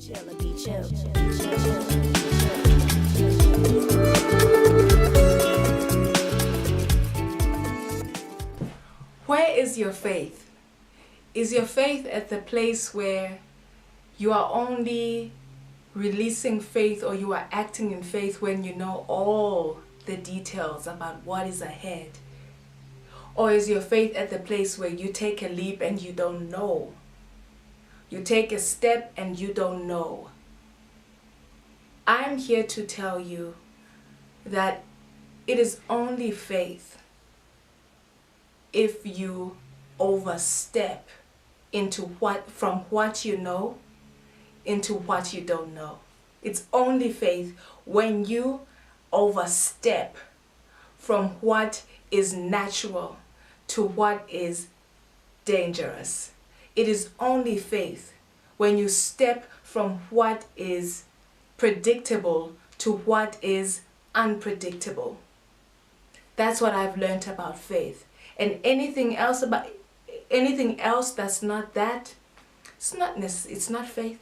Where is your faith? Is your faith at the place where you are only releasing faith, or you are acting in faith when you know all the details about what is ahead? Or is your faith at the place where you take a leap and you don't know? You take a step and you don't know. I'm here to tell you that it is only faith if you overstep from what you know into what you don't know. It's only faith when you overstep from what is natural to what is dangerous. It is only faith when you step from what is predictable to what is unpredictable. That's what I've learned about faith. And anything else that's not that, it's not faith.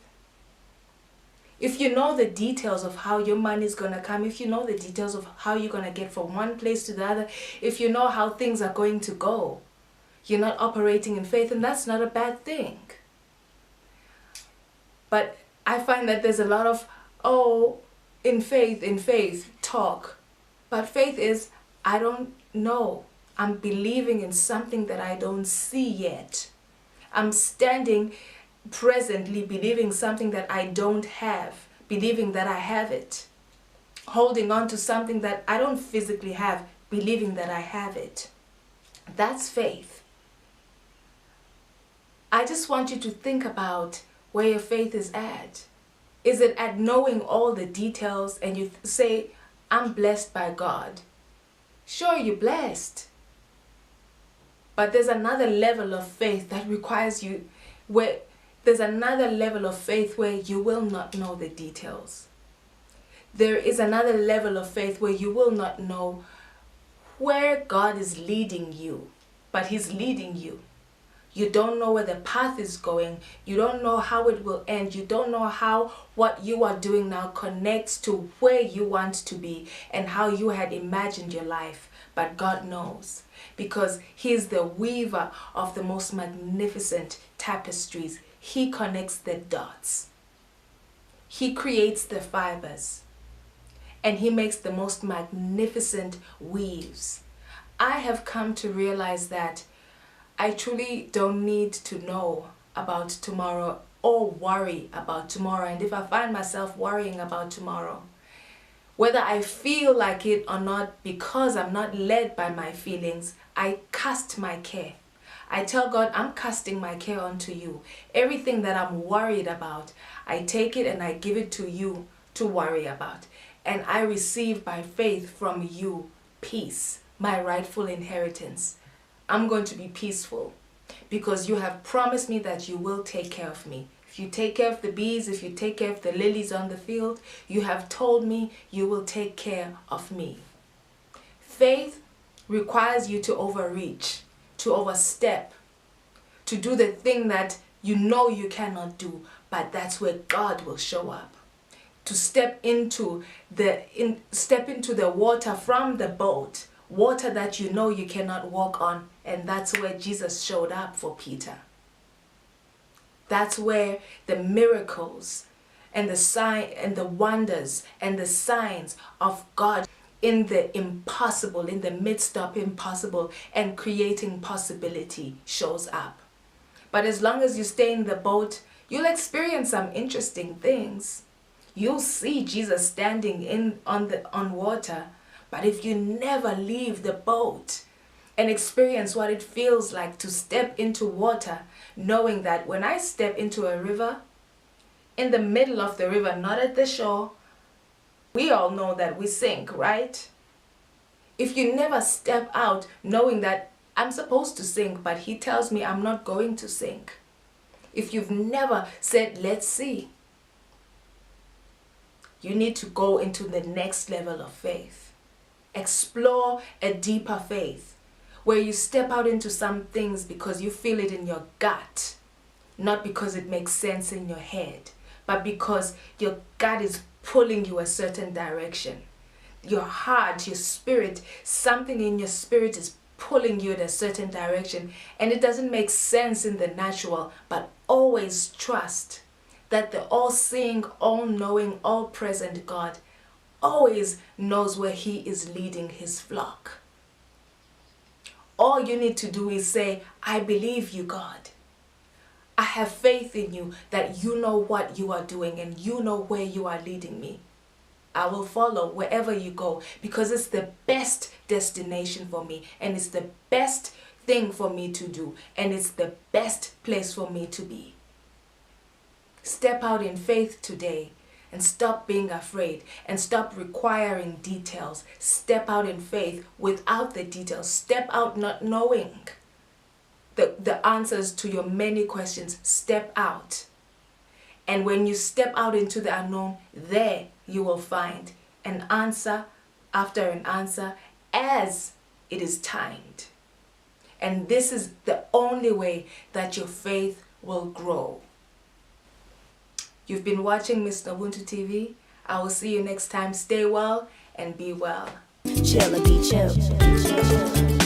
If you know the details of how your money is going to come, if you know the details of how you're going to get from one place to the other, if you know how things are going to go, you're not operating in faith, and that's not a bad thing. But I find that there's a lot of, in faith talk. But faith is, I don't know. I'm believing in something that I don't see yet. I'm standing presently believing something that I don't have, believing that I have it. Holding on to something that I don't physically have, believing that I have it. That's faith. I just want you to think about where your faith is at. Is it at knowing all the details and you say, I'm blessed by God? Sure, you're blessed. But there's another level of faith that requires you, where there's another level of faith where you will not know the details. There is another level of faith where you will not know where God is leading you, but He's leading you. You don't know where the path is going. You don't know how it will end. You don't know how what you are doing now connects to where you want to be and how you had imagined your life. But God knows, because He is the weaver of the most magnificent tapestries. He connects the dots. He creates the fibers. And He makes the most magnificent weaves. I have come to realize that I truly don't need to know about tomorrow or worry about tomorrow. And if I find myself worrying about tomorrow, whether I feel like it or not, because I'm not led by my feelings, I cast my care. I tell God, I'm casting my care onto you. Everything that I'm worried about, I take it and I give it to you to worry about. And I receive by faith from you peace, my rightful inheritance. I'm going to be peaceful because you have promised me that you will take care of me. If you take care of the bees, if you take care of the lilies on the field, you have told me you will take care of me. Faith requires you to overreach, to overstep, to do the thing that you know you cannot do, but that's where God will show up. To step into the water from the boat, water that you know you cannot walk on, and that's where Jesus showed up for Peter. That's where the miracles and the sign and the wonders and the signs of God in the impossible, in the midst of impossible and creating possibility shows up. But as long as you stay in the boat, you'll experience some interesting things. You'll see Jesus standing on water, but if you never leave the boat and experience what it feels like to step into water, knowing that when I step into a river, in the middle of the river, not at the shore, we all know that we sink, right? If you never step out knowing that I'm supposed to sink, but He tells me I'm not going to sink. If you've never said, let's see, you need to go into the next level of faith. Explore a deeper faith where you step out into some things because you feel it in your gut, not because it makes sense in your head, but because your gut is pulling you a certain direction. Your heart, your spirit, something in your spirit is pulling you in a certain direction, and it doesn't make sense in the natural, but always trust that the all-seeing, all-knowing, all-present God always knows where he is leading his flock. All you need to do is say, I believe you, God. I have faith in you that you know what you are doing and you know where you are leading me. I will follow wherever you go because it's the best destination for me, and it's the best thing for me to do, and it's the best place for me to be. Step out in faith today and stop being afraid and stop requiring details. Step out in faith without the details. Step out not knowing the answers to your many questions. Step out. And when you step out into the unknown, there you will find an answer after an answer as it is timed. And this is the only way that your faith will grow. You've been watching Miss Nobuntu TV. I will see you next time. Stay well and be well. Chill, be chill.